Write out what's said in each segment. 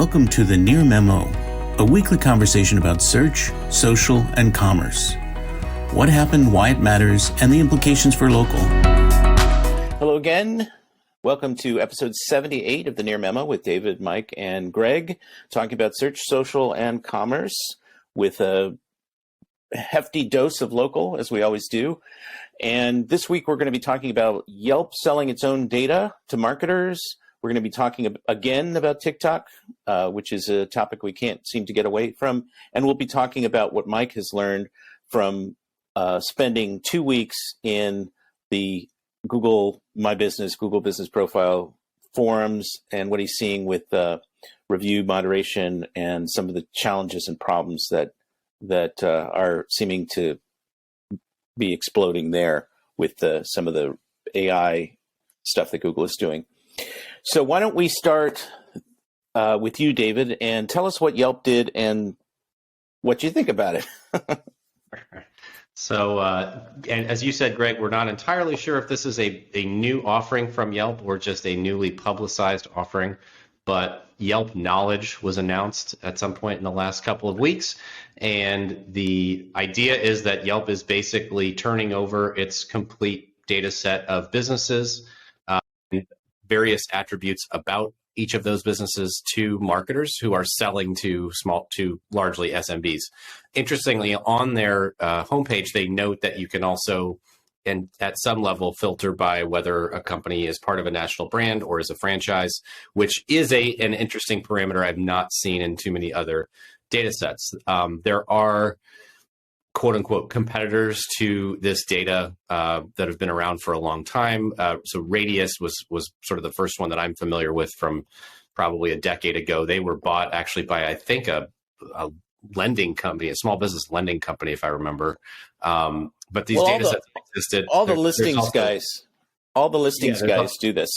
Welcome to the Near Memo, a weekly conversation about search, social, and commerce. What happened, why it matters, and the implications for local. Hello again. Welcome to episode 78 of the Near Memo with David, Mike, and Greg, talking about search, social, and commerce with a hefty dose of local, as we always do. And this week, we're going to be talking about Yelp selling its own data to marketers. We're going to be talking again about Tik-Tok, which is a topic we can't seem to get away from. And we'll be talking about what Mike has learned from spending 2 weeks in the Google My Business, Google Business Profile forums, and what he's seeing with review moderation and some of the challenges and problems that are seeming to be exploding there with some of the AI stuff that Google is doing. So why don't we start with you, David, and tell us what Yelp did and what you think about it. So, and as you said, Greg, we're not entirely sure if this is a new offering from Yelp or just a newly publicized offering, but Yelp Knowledge was announced at some point in the last couple of weeks. And the idea is that Yelp is basically turning over its complete data set of businesses, various attributes about each of those businesses to marketers who are selling to largely SMBs. Interestingly, on their homepage, they note that you can also, and at some level, filter by whether a company is part of a national brand or is a franchise, which is an interesting parameter I've not seen in too many other data sets. There are quote unquote competitors to this data that have been around for a long time. So Radius was sort of the first one that I'm familiar with from probably a decade ago. They were bought actually by, I think, a lending company, a small business lending company, if I remember. But these data sets existed. All the listings guys do this.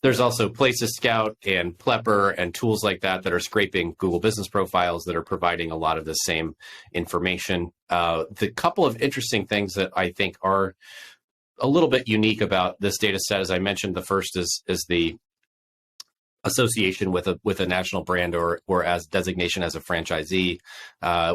There's also Places Scout and Plepper and tools like that are scraping Google business profiles that are providing a lot of the same information. The couple of interesting things that I think are a little bit unique about this data set, as I mentioned, the first is the association with a national brand or as designation as a franchisee,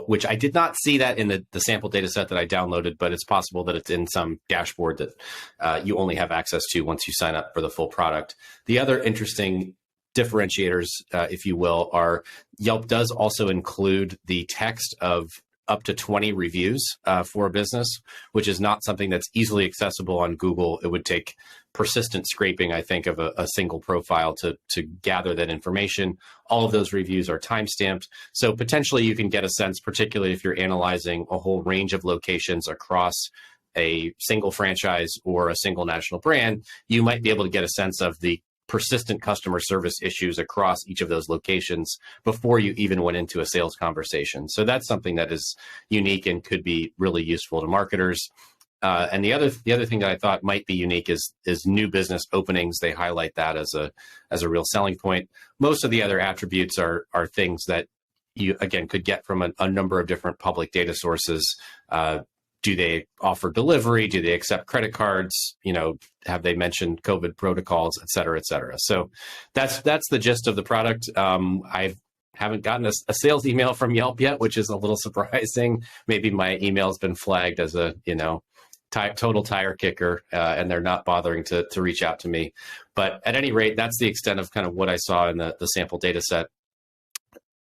which I did not see that in the sample data set that I downloaded, but it's possible that it's in some dashboard that you only have access to once you sign up for the full product. The other interesting differentiators, if you will, are Yelp does also include the text of up to 20 reviews for a business, which is not something that's easily accessible on Google. It would take persistent scraping, I think, of a single profile to gather that information. All of those reviews are timestamped. So potentially you can get a sense, particularly if you're analyzing a whole range of locations across a single franchise or a single national brand, you might be able to get a sense of the persistent customer service issues across each of those locations before you even went into a sales conversation. So that's something that is unique and could be really useful to marketers. And the other thing that I thought might be unique is new business openings. They highlight that as a real selling point. Most of the other attributes are things that you, again, could get from a number of different public data sources. Do they offer delivery? Do they accept credit cards? Have they mentioned COVID protocols, et cetera, et cetera? So that's the gist of the product. I haven't gotten a sales email from Yelp yet, which is a little surprising. Maybe my email's been flagged as a, total tire kicker, and they're not bothering to reach out to me. But at any rate, that's the extent of kind of what I saw in the sample data set.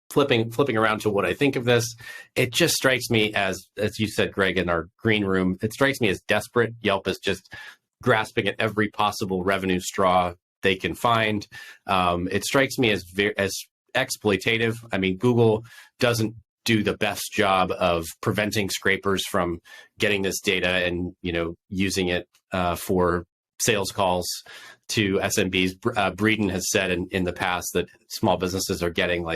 Flipping around to what I think of this, it just strikes me as you said, Greg, in our green room, it strikes me as desperate. Yelp is just grasping at every possible revenue straw they can find. It strikes me as exploitative. I mean, Google doesn't do the best job of preventing scrapers from getting this data and using it for sales calls to SMBs. Breeden has said in the past that small businesses are getting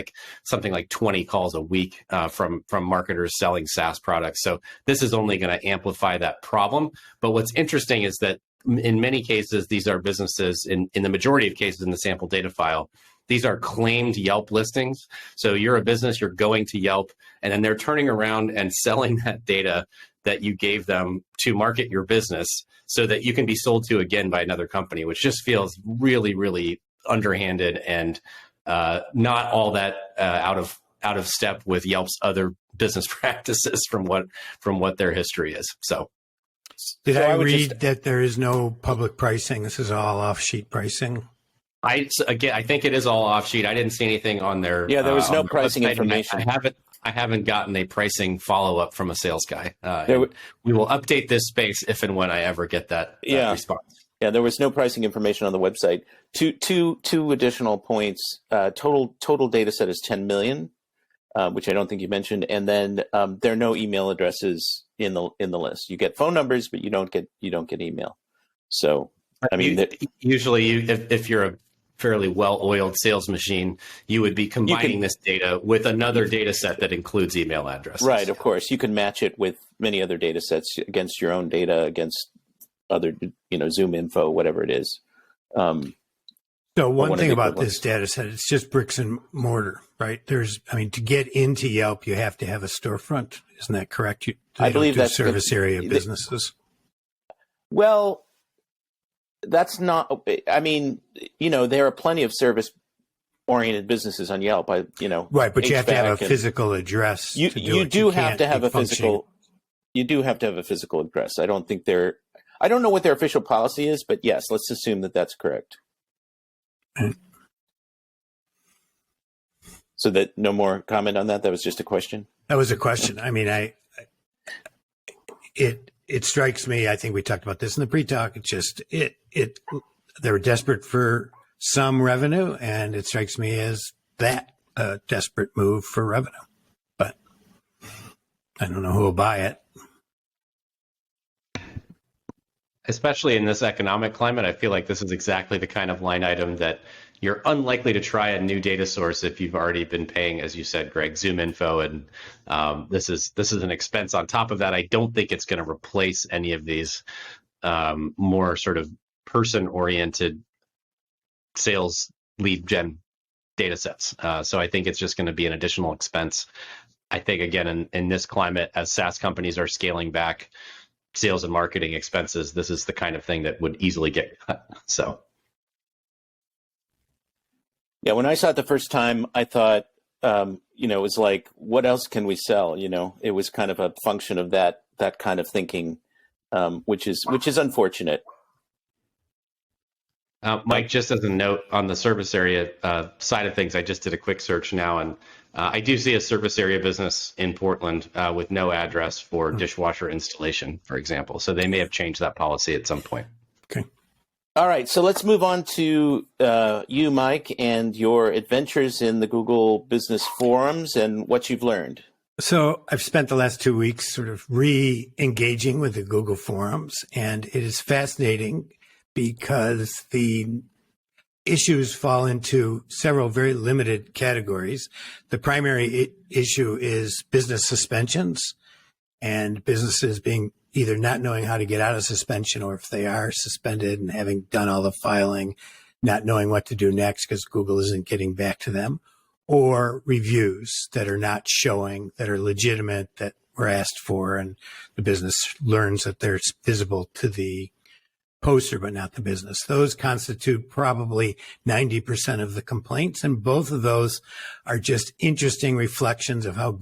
something like 20 calls a week from marketers selling SaaS products. So this is only going to amplify that problem. But what's interesting is that in many cases, these are businesses, in the majority of cases in the sample data file, these are claimed Yelp listings. So you're a business, you're going to Yelp, and then they're turning around and selling that data that you gave them to market your business so that you can be sold to again by another company, which just feels really, really underhanded and not all that out of step with Yelp's other business practices from what their history is. So did I read that there is no public pricing? This is all off-sheet pricing. I think it is all off sheet. I didn't see anything on their. Yeah, there was no pricing information. I haven't gotten a pricing follow up from a sales guy. We will update this space if and when I ever get that response. Yeah, there was no pricing information on the website. Two additional points. Total data set is 10 million, which I don't think you mentioned, and then there are no email addresses in the list. You get phone numbers, but you don't get email. So I mean, usually if you're a fairly well-oiled sales machine, you would be combining this data with another data set that includes email addresses. Right, of course. You can match it with many other data sets against your own data, against other, Zoom info, whatever it is. So one thing about this data set, it's just bricks and mortar, right? To get into Yelp, you have to have a storefront. Isn't that correct? I believe that's service area businesses. Well, that's not, there are plenty of service-oriented businesses on Yelp. Right, but you have to have a physical address. You do have to have a physical address. I don't know what their official policy is, but yes, let's assume that that's correct. So that no more comment on that. That was just a question. That was a question. I mean, it strikes me. I think we talked about this in the pre-talk. They were desperate for some revenue, and it strikes me as that a desperate move for revenue. But I don't know who will buy it. Especially in this economic climate, I feel like this is exactly the kind of line item that you're unlikely to try a new data source if you've already been paying, as you said, Greg, Zoom info, and this is an expense on top of that. I don't think it's going to replace any of these more sort of person-oriented sales lead gen data sets. So I think it's just going to be an additional expense. I think, again, in this climate, as SaaS companies are scaling back sales and marketing expenses, this is the kind of thing that would easily get cut. So. Yeah, when I saw it the first time, I thought, it was like, what else can we sell? It was kind of a function of that kind of thinking, which is unfortunate. Mike, just as a note on the service area side of things, I just did a quick search now, and I do see a service area business in Portland with no address for dishwasher installation, for example. So they may have changed that policy at some point. Okay. All right, so let's move on to you, Mike, and your adventures in the Google Business Forums and what you've learned. So I've spent the last 2 weeks sort of re-engaging with the Google Forums, and it is fascinating because the issues fall into several very limited categories. The primary issue is business suspensions and businesses being either not knowing how to get out of suspension, or if they are suspended and having done all the filing, not knowing what to do next because Google isn't getting back to them, or reviews that are not showing, that are legitimate, that were asked for, and the business learns that they're visible to the poster, but not the business. Those constitute probably 90% of the complaints. And both of those are just interesting reflections of how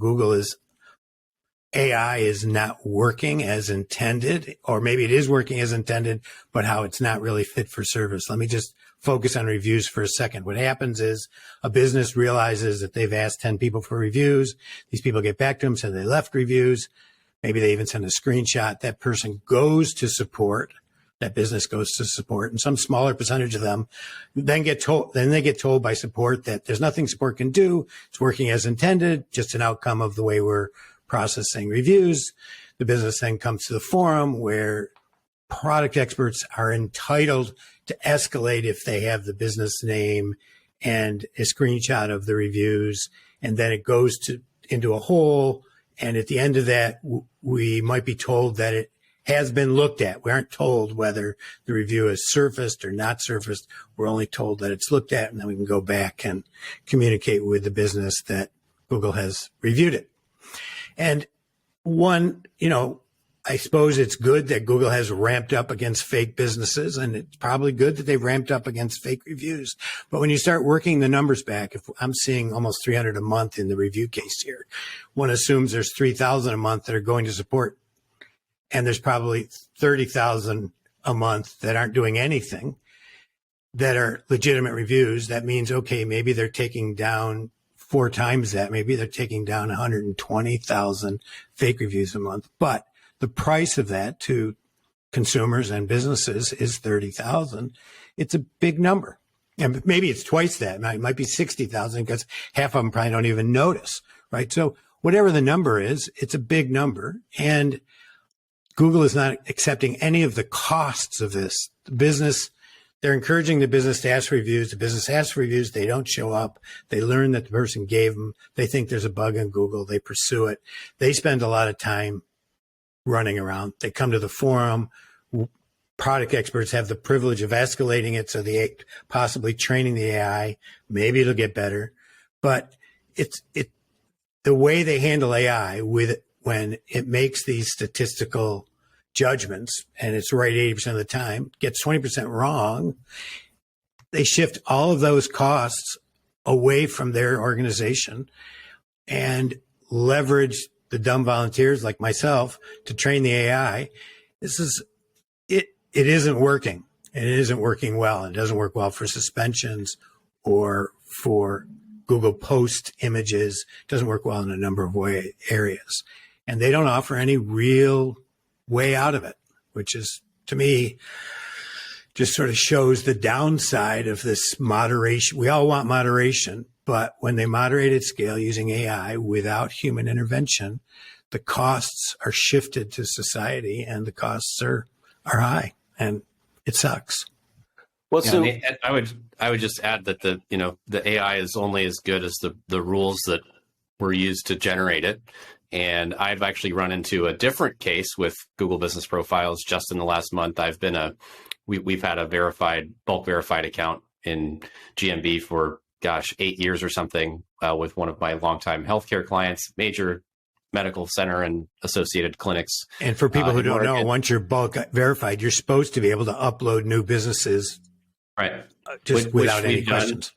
AI is not working as intended, or maybe it is working as intended, but how it's not really fit for service. Let me just focus on reviews for a second. What happens is a business realizes that they've asked 10 people for reviews. These people get back to them, say they left reviews. Maybe they even send a screenshot. That person goes to support. That business goes to support, and some smaller percentage of them then get told by support that there's nothing support can do. It's working as intended, just an outcome of the way we're processing reviews. The business then comes to the forum where product experts are entitled to escalate if they have the business name and a screenshot of the reviews, and then it goes into a hole. And at the end of that, we might be told that it has been looked at. We aren't told whether the review is surfaced or not surfaced. We're only told that it's looked at, and then we can go back and communicate with the business that Google has reviewed it. And one, I suppose it's good that Google has ramped up against fake businesses, and it's probably good that they've ramped up against fake reviews. But when you start working the numbers back, if I'm seeing almost 300 a month in the review case here, one assumes there's 3,000 a month that are going to support, and there's probably 30,000 a month that aren't doing anything, that are legitimate reviews. That means, okay, maybe they're taking down 4 times that. Maybe they're taking down 120,000 fake reviews a month. But the price of that to consumers and businesses is 30,000. It's a big number. And maybe it's twice that. It might be 60,000 because half of them probably don't even notice, right? So whatever the number is, it's a big number. And Google is not accepting any of the costs of this. The business, they're encouraging the business to ask for reviews. The business asks for reviews. They don't show up. They learn that the person gave them. They think there's a bug in Google. They pursue it. They spend a lot of time running around. They come to the forum. Product experts have the privilege of escalating it, so they possibly training the AI. Maybe it'll get better, but the way they handle AI with it, when it makes these statistical judgments and it's right 80% of the time, gets 20% wrong. They shift all of those costs away from their organization and leverage the dumb volunteers like myself to train the AI. It isn't working, and it isn't working well. It doesn't work well for suspensions or for Google post images. It doesn't work well in a number of areas. And they don't offer any real way out of it, which is, to me, just sort of shows the downside of this moderation. We all want moderation, but when they moderate at scale using AI without human intervention, the costs are shifted to society, and the costs are high, and it sucks. Well, so I would just add that the AI is only as good as the rules that were used to generate it. And I've actually run into a different case with Google Business Profiles just in the last month. We've had a bulk verified account in GMB for 8 years or something with one of my longtime healthcare clients, major medical center and associated clinics. And for people who don't know, once you're bulk verified, you're supposed to be able to upload new businesses, right? Without any questions.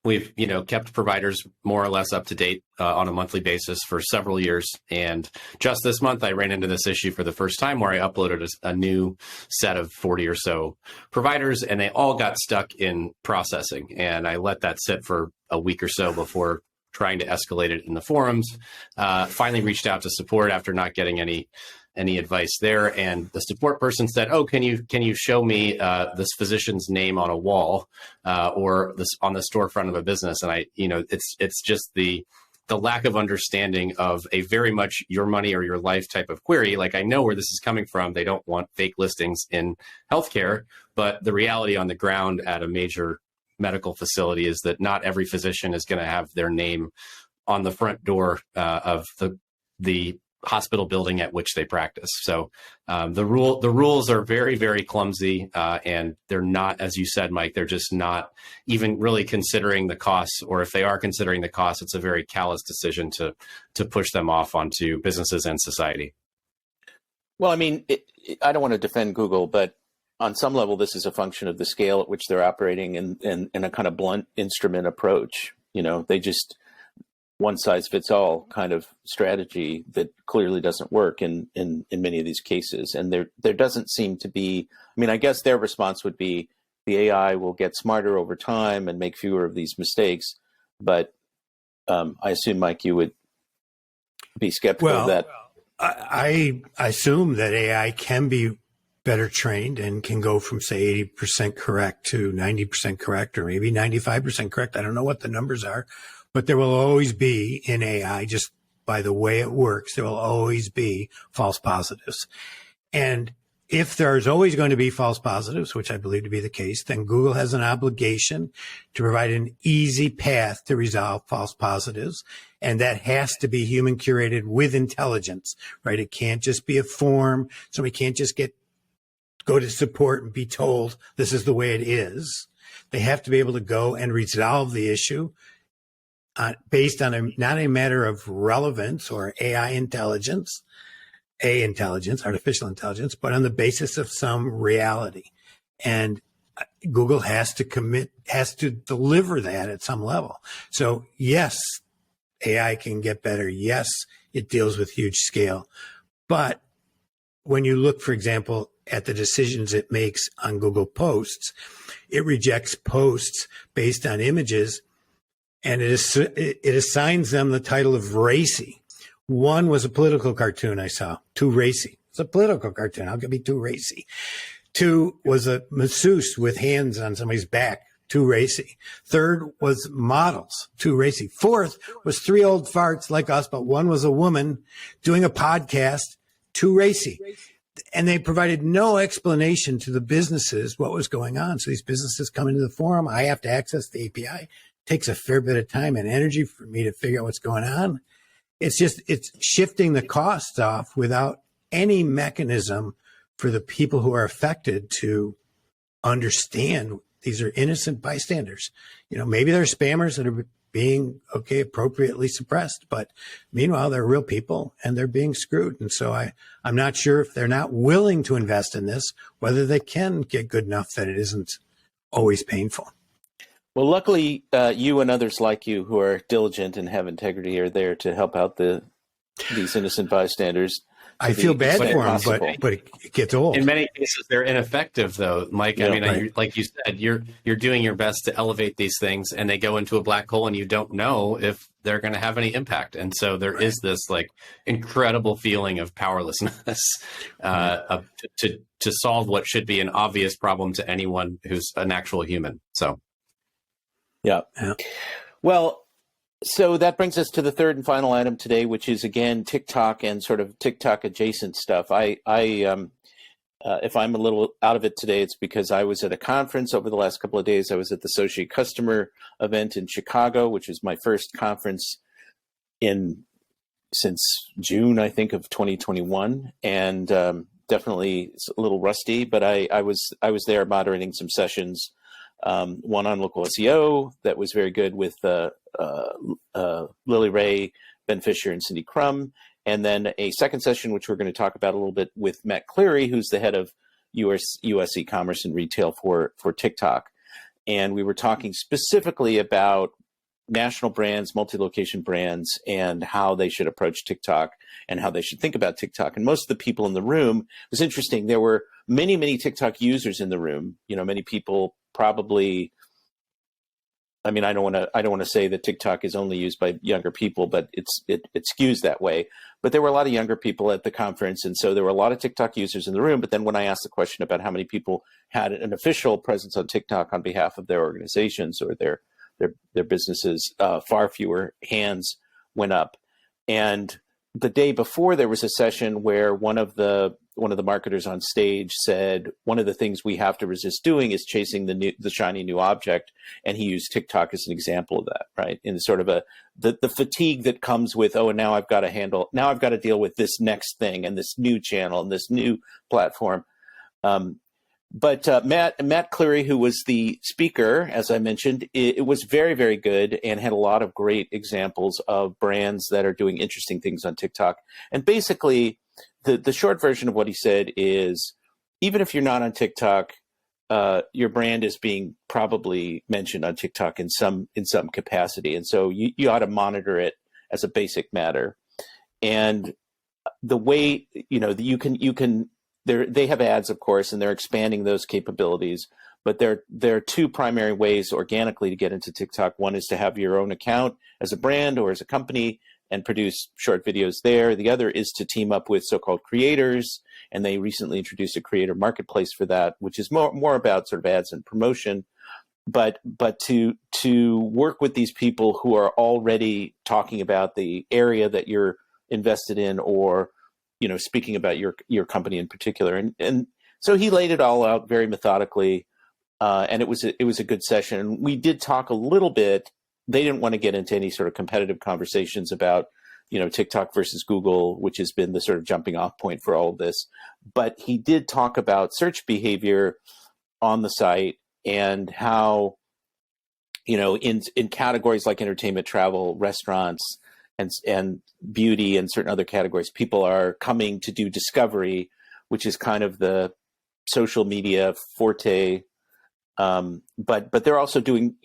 We've kept providers more or less up to date on a monthly basis for several years. And just this month, I ran into this issue for the first time where I uploaded a new set of 40 or so providers, and they all got stuck in processing. And I let that sit for a week or so before trying to escalate it in the forums. Finally reached out to support after not getting any advice there. And the support person said, "Oh, can you show me this physician's name on a wall or this on the storefront of a business?" And it's just the lack of understanding of a very much your money or your life type of query. Like, I know where this is coming from. They don't want fake listings in healthcare, but the reality on the ground at a major medical facility is that not every physician is going to have their name on the front door of the hospital building at which they practice. So the rules are very, very clumsy, and they're not, as you said, Mike, they're just not even really considering the costs, or if they are considering the costs, it's a very callous decision to push them off onto businesses and society. Well, I mean, I don't want to defend Google, but on some level, this is a function of the scale at which they're operating in a kind of blunt instrument approach. They just one size fits all kind of strategy that clearly doesn't work in many of these cases. And there doesn't seem to be, I guess their response would be the AI will get smarter over time and make fewer of these mistakes. But I assume, Mike, you would be skeptical of that. I assume that AI can be better trained and can go from, say, 80% correct to 90% correct, or maybe 95% correct. I don't know what the numbers are. But there will always be in AI, just by the way it works, there will always be false positives. And if there's always going to be false positives, which I believe to be the case, then Google has an obligation to provide an easy path to resolve false positives. And that has to be human curated with intelligence, right? It can't just be a form. Somebody can't just go to support and be told this is the way it is. They have to be able to go and resolve the issue based on not a matter of relevance or AI intelligence, intelligence, artificial intelligence, but on the basis of some reality. And Google has to deliver that at some level. So yes, AI can get better. Yes, it deals with huge scale. But when you look, for example, at the decisions it makes on Google Posts, it rejects posts based on images, and it assigns them the title of racy. One was a political cartoon I saw, too racy. It's a political cartoon. How can it be too racy? Two was a masseuse with hands on somebody's back, too racy. Third was models, too racy. Fourth was three old farts like us, but one was a woman doing a podcast, too racy. And they provided no explanation to the businesses what was going on. So these businesses come into the forum. I have to access the API. It takes a fair bit of time and energy for me to figure out what's going on. It's shifting the costs off without any mechanism for the people who are affected to understand these are innocent bystanders. Maybe they're spammers that are being appropriately suppressed, but meanwhile they're real people and they're being screwed. And so I'm not sure if they're not willing to invest in this, whether they can get good enough that it isn't always painful. Well, luckily, you and others like you who are diligent and have integrity are there to help out these innocent bystanders. I feel bad for them, but it gets old. In many cases, they're ineffective, though, Mike. Yeah, I mean, right. like you said, you're doing your best to elevate these things, and they go into a black hole, and you don't know if they're going to have any impact. And so there is this incredible feeling of powerlessness to solve what should be an obvious problem to anyone who's an actual human. So, yeah. Well. So that brings us to the third and final item today, which is, again, TikTok and sort of TikTok adjacent stuff. If I'm a little out of it today, it's because I was at a conference over the last couple of days. I was at the Associate Customer event in Chicago, which is my first conference since June, I think, of 2021. And definitely it's a little rusty, but I was there moderating some sessions. One on local SEO that was very good with Lily Ray, Ben Fisher, and Cindy Crum. And then a second session, which we're going to talk about a little bit, with Matt Cleary, who's the head of US e-commerce and retail for TikTok. And we were talking specifically about national brands, multi-location brands, and how they should approach TikTok and how they should think about TikTok. And most of the people in the room, it was interesting, there were many, many TikTok users in the room. Many people probably, I mean, I don't want to say that TikTok is only used by younger people, but it skews that way. But there were a lot of younger people at the conference, and so there were a lot of TikTok users in the room. But then when I asked the question about how many people had an official presence on TikTok on behalf of their organizations or their businesses, far fewer hands went up. And the day before, there was a session where one of the marketers on stage said, one of the things we have to resist doing is chasing the shiny new object. And he used TikTok as an example of that, right? In sort of the fatigue that comes with, and now I've got to deal with this next thing and this new channel and this new platform. But Matt Cleary, who was the speaker, as I mentioned, it was very, very good and had a lot of great examples of brands that are doing interesting things on TikTok. And basically, the short version of what he said is, even if you're not on TikTok, your brand is being probably mentioned on TikTok in some capacity, and so you ought to monitor it as a basic matter. And the way you can. They have ads, of course, and they're expanding those capabilities. But there are two primary ways organically to get into TikTok. One is to have your own account as a brand or as a company and produce short videos there. The other is to team up with so-called creators, and they recently introduced a creator marketplace for that, which is more about sort of ads and promotion. But to work with these people who are already talking about the area that you're invested in, or speaking about your company in particular. And so he laid it all out very methodically. And it was a good session. We did talk a little bit. They didn't want to get into any sort of competitive conversations about, TikTok versus Google, which has been the sort of jumping off point for all of this. But he did talk about search behavior on the site and how, in categories like entertainment, travel, restaurants, and beauty and certain other categories. People are coming to do discovery, which is kind of the social media forte. But they're also doing,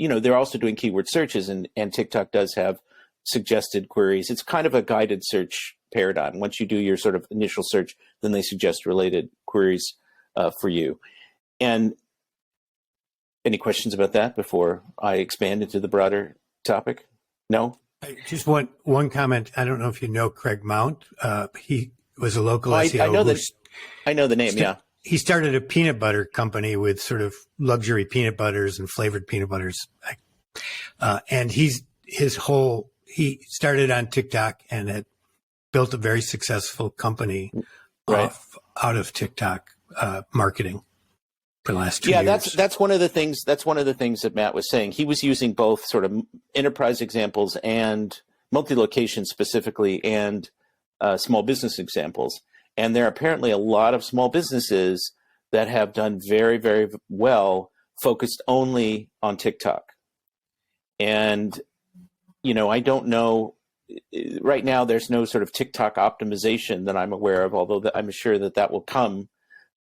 keyword searches, and TikTok does have suggested queries. It's kind of a guided search paradigm. Once you do your sort of initial search, then they suggest related queries for you. And any questions about that before I expand into the broader topic? No? Just one comment. I don't know if you know Craig Mount. He was a local SEO. I know the name, yeah. He started a peanut butter company with sort of luxury peanut butters and flavored peanut butters. And he started on TikTok and had built a very successful company out of TikTok marketing for the last 2 years. Yeah, that's one of the things that Matt was saying. He was using both sort of enterprise examples and multi-location specifically, and small business examples. And there are apparently a lot of small businesses that have done very, very well focused only on TikTok. And, I don't know, right now there's no sort of TikTok optimization that I'm aware of, although I'm sure that will come.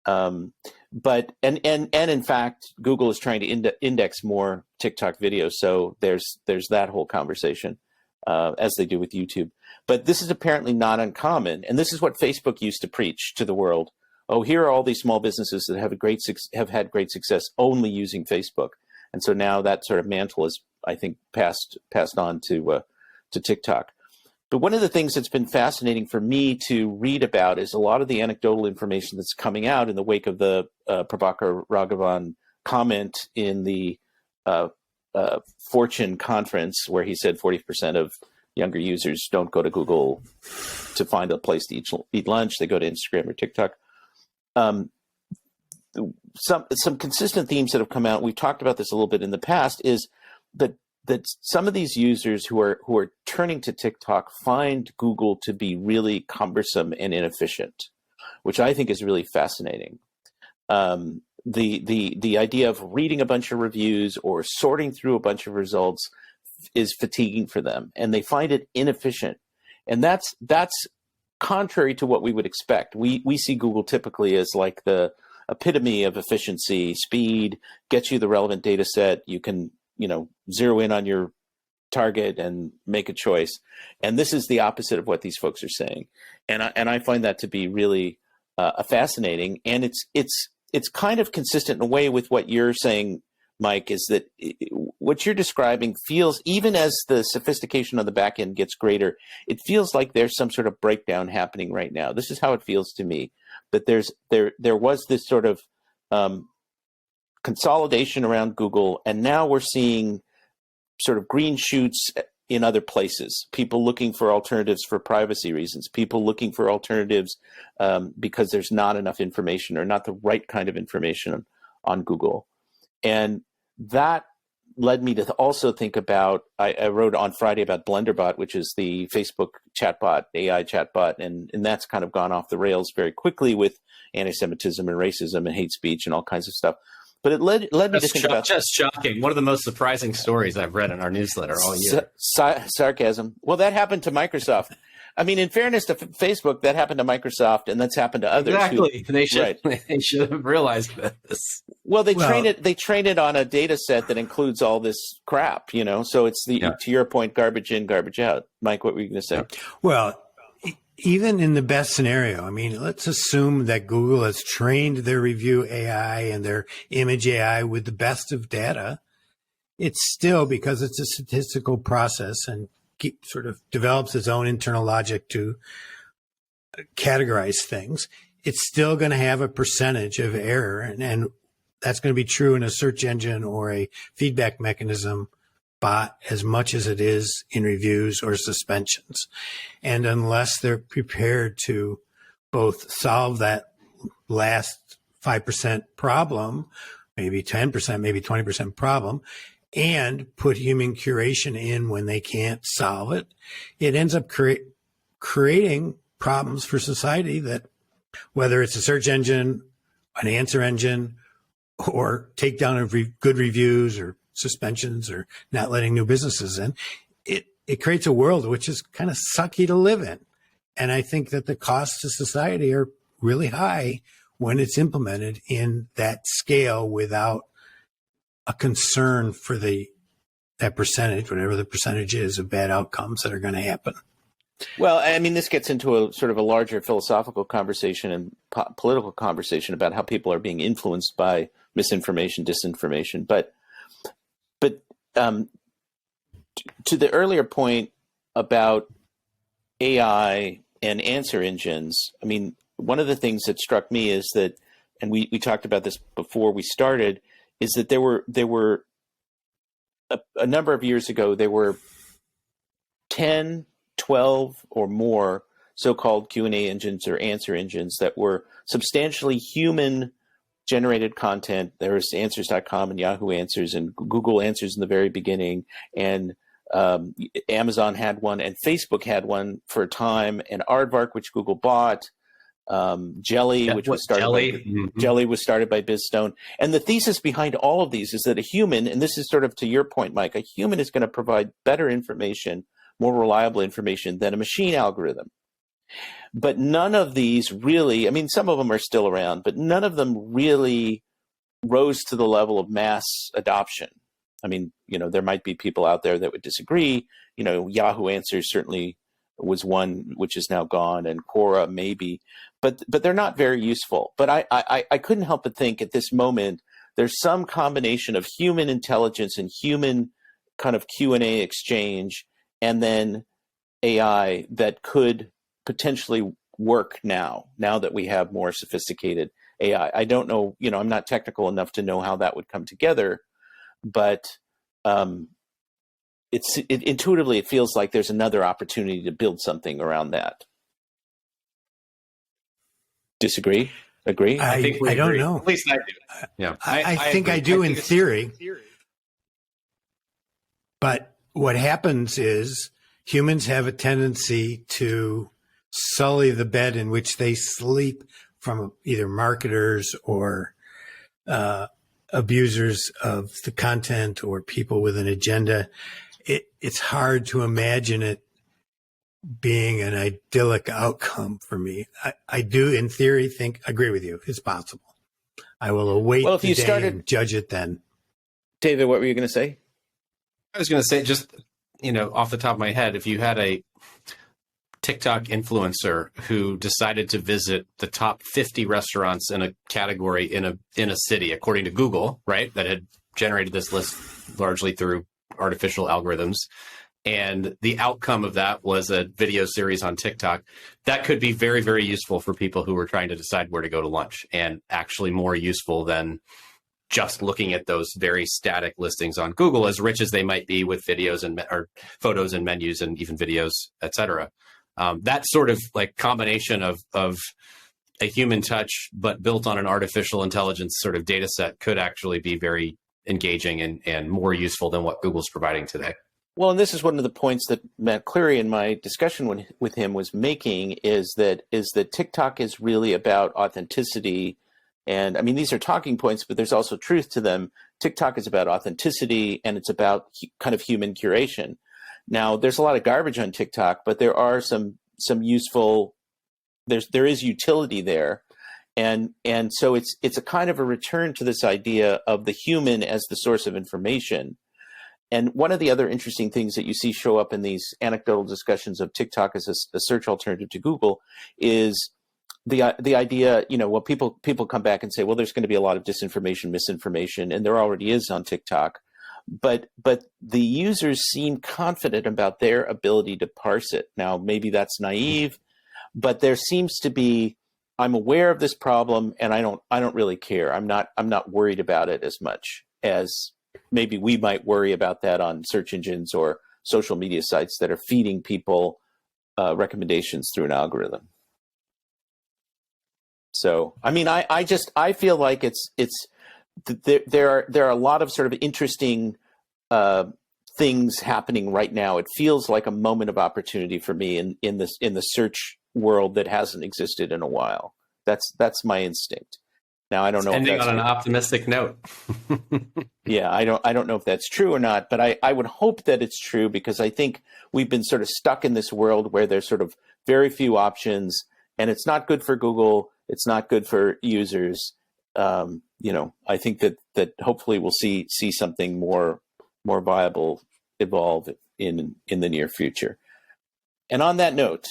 But in fact, Google is trying to index more TikTok videos. So there's that whole conversation, as they do with YouTube. But this is apparently not uncommon. And this is what Facebook used to preach to the world. Oh, here are all these small businesses that have had great success only using Facebook. And so now that sort of mantle is, I think, passed on to TikTok. But one of the things that's been fascinating for me to read about is a lot of the anecdotal information that's coming out in the wake of the Prabhakar Raghavan comment in the Fortune conference, where he said 40% of younger users don't go to Google to find a place to eat lunch. They go to Instagram or TikTok. Some consistent themes that have come out, we've talked about this a little bit in the past, is that some of these users who are turning to TikTok find Google to be really cumbersome and inefficient, which I think is really fascinating. The idea of reading a bunch of reviews or sorting through a bunch of results is fatiguing for them, and they find it inefficient. And that's contrary to what we would expect. We see Google typically as like the epitome of efficiency, speed, gets you the relevant data set. You can, zero in on your target and make a choice. And this is the opposite of what these folks are saying. And I find that to be really fascinating. And it's kind of consistent in a way with what you're saying, Mike, is that what you're describing feels, even as the sophistication on the back end gets greater, it feels like there's some sort of breakdown happening right now. This is how it feels to me, that there was this sort of consolidation around Google, and now we're seeing sort of green shoots in other places. People looking for alternatives for privacy reasons, people looking for alternatives because there's not enough information or not the right kind of information on Google. And that led me to also think about, I wrote on Friday about BlenderBot, which is the Facebook chatbot, AI chatbot, and that's kind of gone off the rails very quickly with anti-Semitism and racism and hate speech and all kinds of stuff. But it led me to think about... Just shocking. One of the most surprising stories I've read in our newsletter all year. Sarcasm. Well, that happened to Microsoft. I mean, in fairness to Facebook, that happened to Microsoft, and that's happened to others. Exactly. They should have realized this. Well, they train it on a data set that includes all this crap, So it's to your point, garbage in, garbage out. Mike, what were you going to say? Well, even in the best scenario, I mean, let's assume that Google has trained their review AI and their image AI with the best of data. It's still, because it's a statistical process and sort of develops its own internal logic to categorize things, it's still going to have a percentage of error. And that's going to be true in a search engine or a feedback mechanism bot as much as it is in reviews or suspensions. And unless they're prepared to both solve that last 5% problem, maybe 10%, maybe 20% problem, and put human curation in when they can't solve it, it ends up creating problems for society that, whether it's a search engine, an answer engine, or takedown of good reviews or suspensions or not letting new businesses in, it creates a world which is kind of sucky to live in. And I think that the costs to society are really high when it's implemented in that scale without a concern for that percentage, whatever the percentage is, of bad outcomes that are going to happen. Well, I mean, this gets into a sort of a larger philosophical conversation and political conversation about how people are being influenced by misinformation, disinformation. But to the earlier point about AI and answer engines, I mean, one of the things that struck me is that, and we talked about this before we started, is that there were a number of years ago, there were 10, 12 or more so-called Q&A engines or answer engines that were substantially human generated content. There was answers.com and Yahoo Answers and Google Answers in the very beginning, and Amazon had one, and Facebook had one for a time, and Aardvark, which Google bought, Jelly, which was started Jelly was started by BizStone. And the thesis behind all of these is that a human, and this is sort of to your point, Mike, a human is going to provide better information, more reliable information than a machine algorithm. But none of these really, I mean, some of them are still around, but none of them really rose to the level of mass adoption. I mean, you know, there might be people out there that would disagree. You know, Yahoo Answers certainly was one which is now gone, and Quora maybe, but they're not very useful. But I couldn't help but think at this moment, there's some combination of human intelligence and human kind of Q&A exchange, and then AI that could potentially work now that we have more sophisticated AI. I don't know, you know, I'm not technical enough to know how that would come together, but intuitively it feels like there's another opportunity to build something around that. Disagree? Agree? I think we don't agree. know. At least I do. Yeah, I think I do in theory. But what happens is humans have a tendency to sully the bed in which they sleep from either marketers or abusers of the content or people with an agenda. It's hard to imagine it being an idyllic outcome for me. I do, in theory, agree with you. It's possible. I will await the day and judge it then. David, what were you going to say? I was going to say, just, you know, off the top of my head, if you had a TikTok influencer who decided to visit the top 50 restaurants in a category in a city, according to Google, right, that had generated this list largely through artificial algorithms, and the outcome of that was a video series on TikTok, that could be very, very useful for people who were trying to decide where to go to lunch, and actually more useful than just looking at those very static listings on Google, as rich as they might be with videos or photos and menus and even videos, etc. That sort of like combination of a human touch, but built on an artificial intelligence sort of data set, could actually be very engaging and more useful than what Google's providing today. Well, and this is one of the points that Matt Cleary in my discussion with him was making, is that TikTok is really about authenticity. And I mean, these are talking points, but there's also truth to them. TikTok is about authenticity, and it's about kind of human curation. Now, there's a lot of garbage on TikTok, but there are some useful, there is utility there. And so it's a kind of a return to this idea of the human as the source of information. And one of the other interesting things that you see show up in these anecdotal discussions of TikTok as a search alternative to Google is the idea, you know, well, people come back and say, well, there's going to be a lot of disinformation, misinformation, and there already is on TikTok. But the users seem confident about their ability to parse it. Now, maybe that's naive, but there seems to be, I'm aware of this problem, and I don't really care. I'm not worried about it as much as maybe we might worry about that on search engines or social media sites that are feeding people recommendations through an algorithm. So, I mean, I feel like there are a lot of sort of interesting things happening right now. It feels like a moment of opportunity for me in the search world that hasn't existed in a while. That's my instinct. Now, I don't know Ending if that's on an optimistic note. yeah, I don't know if that's true or not, but I would hope that it's true, because I think we've been sort of stuck in this world where there's sort of very few options, and it's not good for Google. It's not good for users. I think that hopefully we'll see something more viable evolve in the near future. And on that note,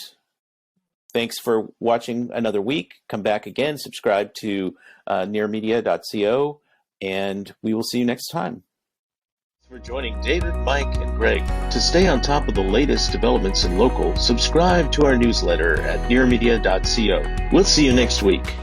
thanks for watching another week. Come back again, subscribe to nearmedia.co, and we will see you next time. Thanks for joining David, Mike, and Greg. To stay on top of the latest developments in local, subscribe to our newsletter at nearmedia.co. We'll see you next week.